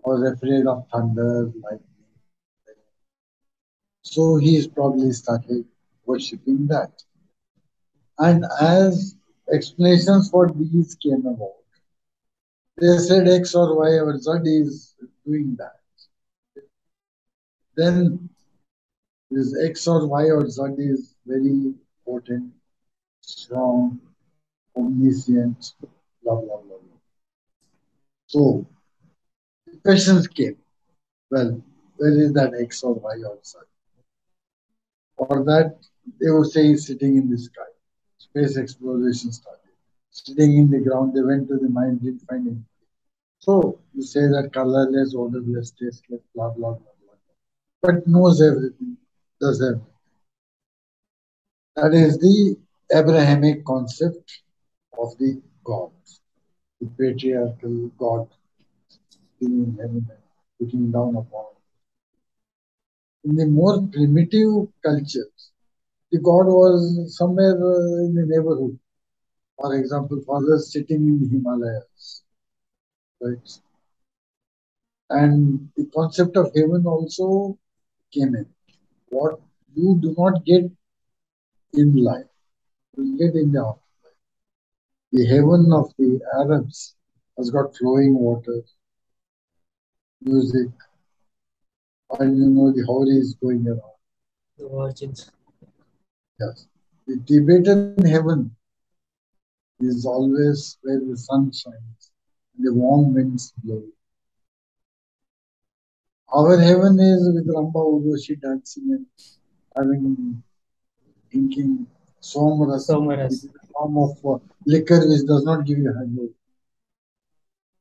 was afraid of thunder, lightning, so he's probably started worshipping that. And as explanations for these came about, they said X or Y or Z is doing that. Then this X or Y or Z is very potent, strong, omniscient, blah blah blah. Blah. So the questions came. Well, where is that X or Y or Z? For that, they would say he's sitting in the sky. Space exploration started. Sitting in the ground, they went to the mine, didn't find anything. So you say that colorless, odorless, tasteless, blah blah blah blah. But knows everything, does everything. That is the Abrahamic concept of the God, the patriarchal God sitting in heaven and looking down upon. In the more primitive cultures, the God was somewhere in the neighborhood. For example, fathers sitting in the Himalayas, right? And the concept of heaven also came in. What you do not get in life, you will get in the afterlife. The heaven of the Arabs has got flowing water, music, and the houris going around. The virgins. Yes. The Tibetan heaven is always where the sun shines and the warm winds blow. Our heaven is with Ramba Urvashi dancing and having drinking somras, which is Somaras. a form of liquor which does not give you hangover.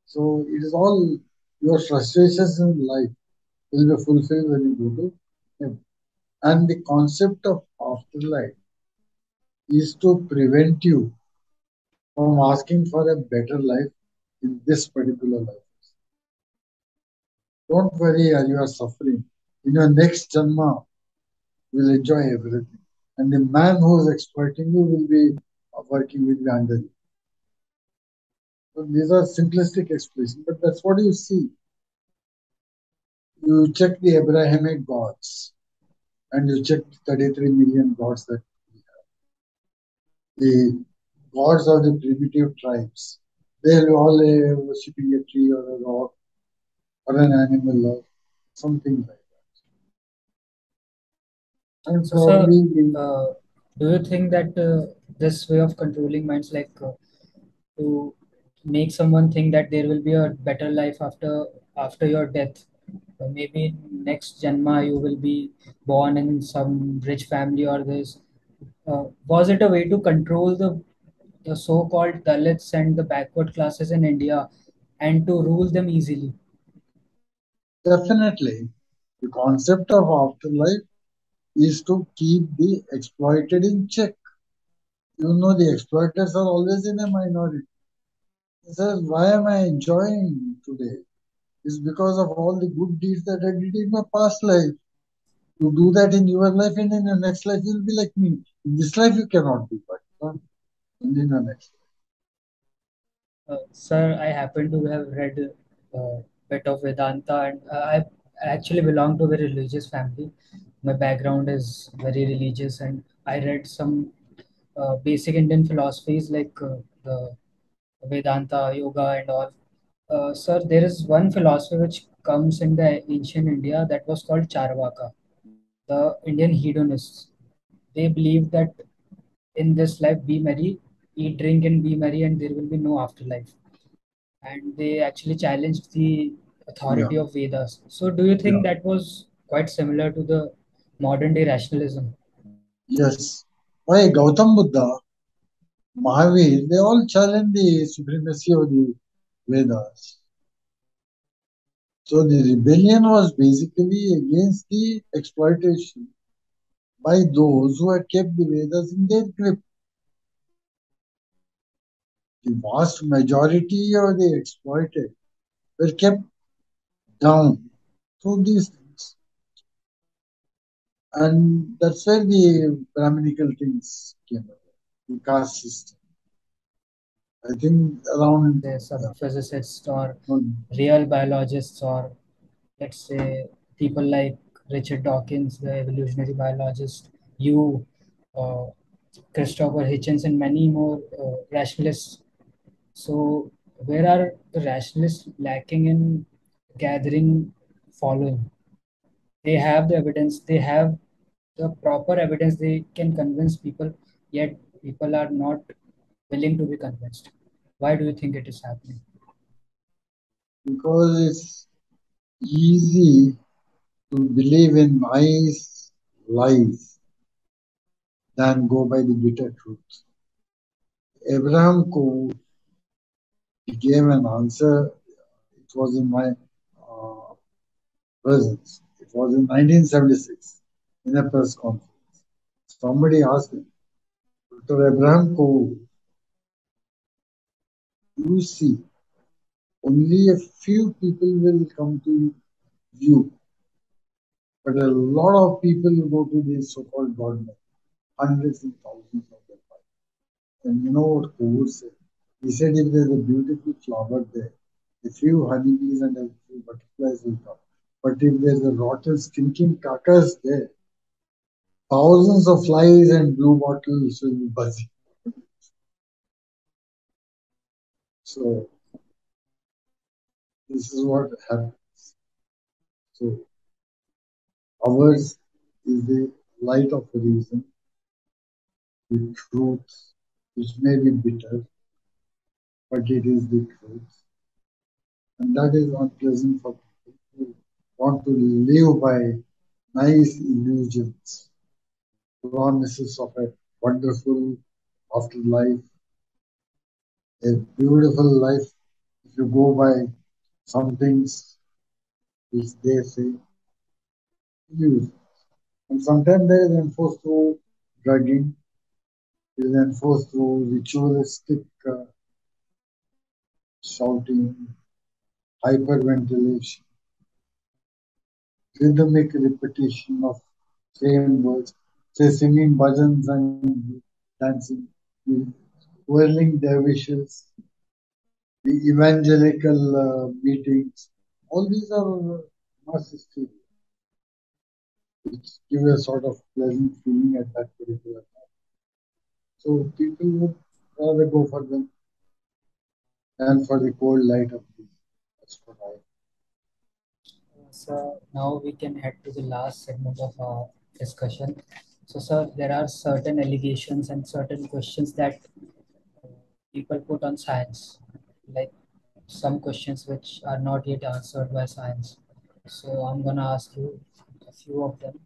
So it is all your frustrations in life will be fulfilled when you go to heaven. And the concept of afterlife is to prevent you from asking for a better life in this particular life. Don't worry, you are suffering. In your next janma, you will enjoy everything. And the man who is exploiting you will be working with you under you. So these are simplistic explanations, but that's what you see. You check the Abrahamic gods and you check 33 million gods that the gods of the primitive tribes. They're all worshipping a tree or a rock or an animal or something like that. And So, sir, probably the uh, do you think that this way of controlling minds, like to make someone think that there will be a better life after your death, maybe next janma you will be born in some rich family or this, was it a way to control the so-called Dalits and the backward classes in India and to rule them easily? definitely the concept of afterlife is to keep the exploited in check. The exploiters are always in a minority. He says, why am I enjoying today? It's because of all the good deeds that I did in my past life. You do that in your life, and in your next life, you'll be like me. In this life, you cannot be, but only in the next. Sir, I happen to have read a bit of Vedanta, and I actually belong to a very religious family. My background is very religious, and I read some basic Indian philosophies like the Vedanta, yoga, and all. Sir, there is one philosophy which comes in the ancient India that was called Charvaka, the Indian hedonists. They believe that in this life, be merry, eat, drink, and be merry, and there will be no afterlife. And they actually challenged the Yeah, authority of Vedas. So, do you think yeah, that was quite similar to the modern day rationalism? yes. Why Gautam Buddha, Mahavir, they all challenge the supremacy of the Vedas. So the rebellion was basically against the exploitation by those who had kept the Vedas in their grip. The vast majority of the exploited were kept down through these things. And that's where the Brahminical things came about, the caste system. I think around, Say yeah, some physicists or um, real biologists, or let's say people like Richard Dawkins, the evolutionary biologist, you, uh, Christopher Hitchens, and many more rationalists. So, where are the rationalists lacking in gathering following? They have the evidence, they have the proper evidence, they can convince people, yet people are not willing to be convinced. Why do you think it is happening? because it's easy to believe in nice lies than go by the bitter truth. Abraham Coe gave an answer. It was in my uh, presence. It was in 1976 in a press conference. Somebody asked him, Dr. Abraham Coe, you see, only a few people will come to you, but a lot of people will go to these so-called godmen, hundreds and thousands of them. And you know what Coe said? He said if there's a beautiful flower there, a few honeybees and a few butterflies will come. But if there's a rotten, stinking carcass there, thousands of flies and blue bottles will be buzzing. So this is what happens. So ours is the light of reason, the truth, which may be bitter, but it is the truth. And that is unpleasant for people who want to live by nice illusions, promises of a wonderful afterlife, a beautiful life. If you go by some things which they say, use. And sometimes they is enforced through drugging, it is enforced through ritualistic shouting, hyperventilation, rhythmic repetition of same words, say singing bhajans and dancing, the whirling dervishes, the evangelical meetings. All these are narcissistic, which give a sort of pleasant feeling at that particular time. So people would rather go for them than for the cold light of the. That's what I. So now we can head to the last segment of our discussion. So, sir, there are certain allegations and certain questions that uh, people put on science, like some questions which are not yet answered by science. So, I'm gonna ask you a few of them.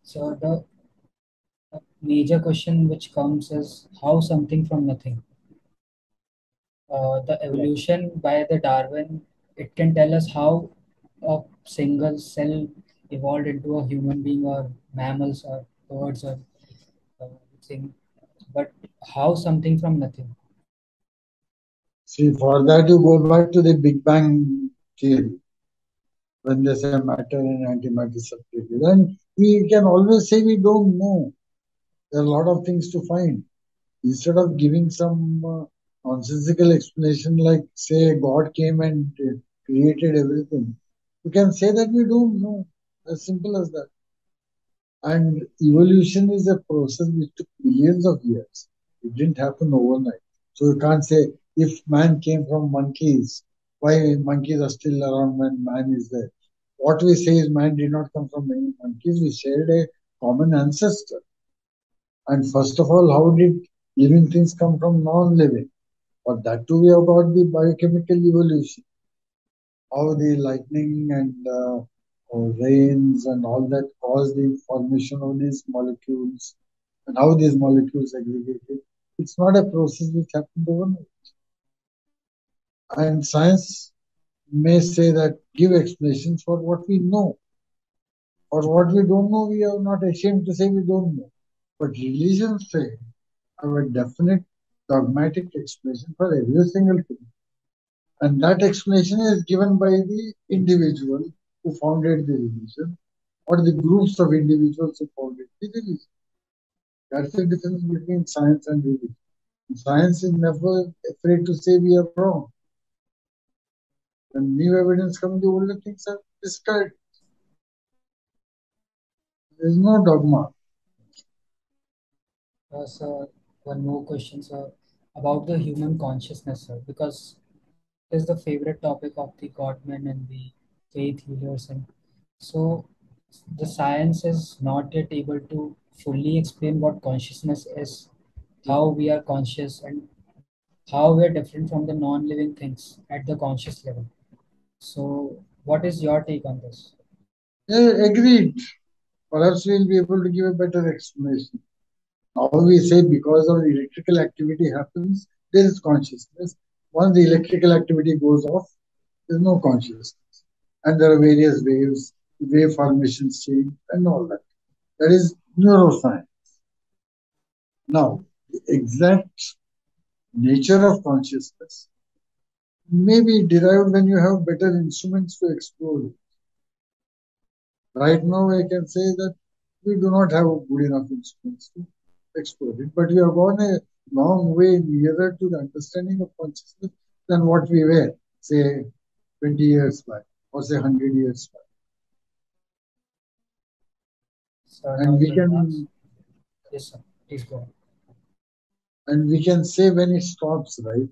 So, the major question which comes is how something from nothing. The evolution by the Darwin, it can tell us how a single cell evolved into a human being or mammals or birds or thing, but how something from nothing. See, for that you go back to the Big Bang theory when they say matter and antimatter separated. And we can always say we don't know. There are a lot of things to find. Instead of giving some Nonsensical explanation like, say, God came and created everything. You can say that we don't know. As simple as that. And evolution is a process which took millions of years. It didn't happen overnight. So you can't say if man came from monkeys, why monkeys are still around when man is there. What we say is man did not come from many monkeys. We shared a common ancestor. And first of all, how did living things come from non-living? For that too, we have got the biochemical evolution, how the lightning and rains and all that cause the formation of these molecules and how these molecules aggregated. It's not a process which happened overnight. And science may say that give explanations for what we know. For what we don't know, we are not ashamed to say we don't know. But religions say have a definite dogmatic explanation for every single thing. And that explanation is given by the individual who founded the religion or the groups of individuals who founded the religion. That's the difference between science and religion. Science is never afraid to say we are wrong. When new evidence comes, the older things are discarded. There is no dogma. Sir, one more question, sir, about the human consciousness, sir, because it is the favorite topic of the godmen and the faith healers, and so the science is not yet able to fully explain what consciousness is, how we are conscious, and how we are different from the non-living things at the conscious level. So, what is your take on this? Yeah, agreed. Perhaps we'll be able to give a better explanation. Now we say because of the electrical activity happens, there is consciousness. Once the electrical activity goes off, there is no consciousness. And there are various waves, wave formations change, and all that. That is neuroscience. Now, the exact nature of consciousness may be derived when you have better instruments to explore it. Right now, I can say that we do not have good enough instruments to explore it, but we have gone a long way nearer to the understanding of consciousness than what we were, say, 20 years back or say 100 years back. So And now we the last, can yes, sir, please go on. and we can say when it stops, right?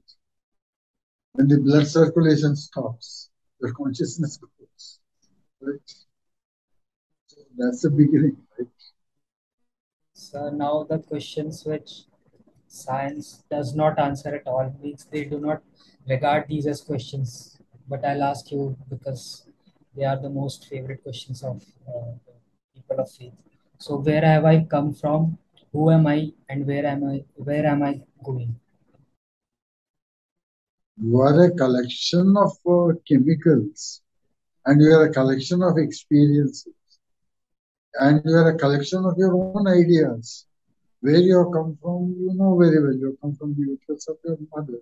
When the blood circulation stops, the consciousness goes. Right? So that's the beginning, right? So now the questions which science does not answer at all means they do not regard these as questions. But I'll ask you because they are the most favorite questions of the people of faith. So where have I come from? Who am I? And where am I? Where am I going? You are a collection of chemicals, and you are a collection of experiences, and you are a collection of your own ideas. Where you have come from, you know very well. You have come from the uterus of your mother,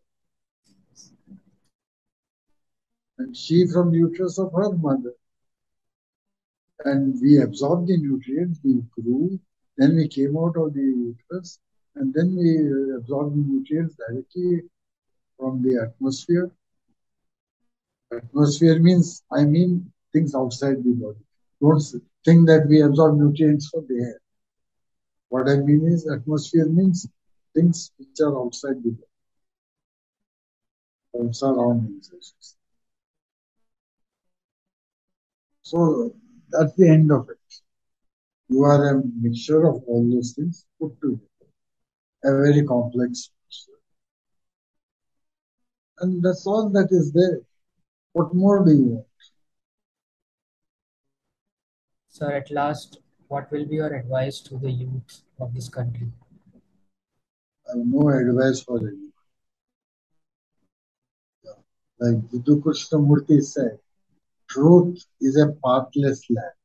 and she from the uterus of her mother. And we absorbed the nutrients, we grew, then we came out of the uterus, and then we absorbed the nutrients directly from the atmosphere. Atmosphere means, I mean, things outside the body. Don't think that we absorb nutrients from the air. What I mean is, atmosphere means things which are outside the body, surroundings. So that's the end of it. You are a mixture of all those things put together, a very complex mixture. And that's all that is there. What more do you want? Sir, at last, what will be your advice to the youth of this country? I have no advice for you. Like Vidhu Krishnamurti said, truth is a pathless land.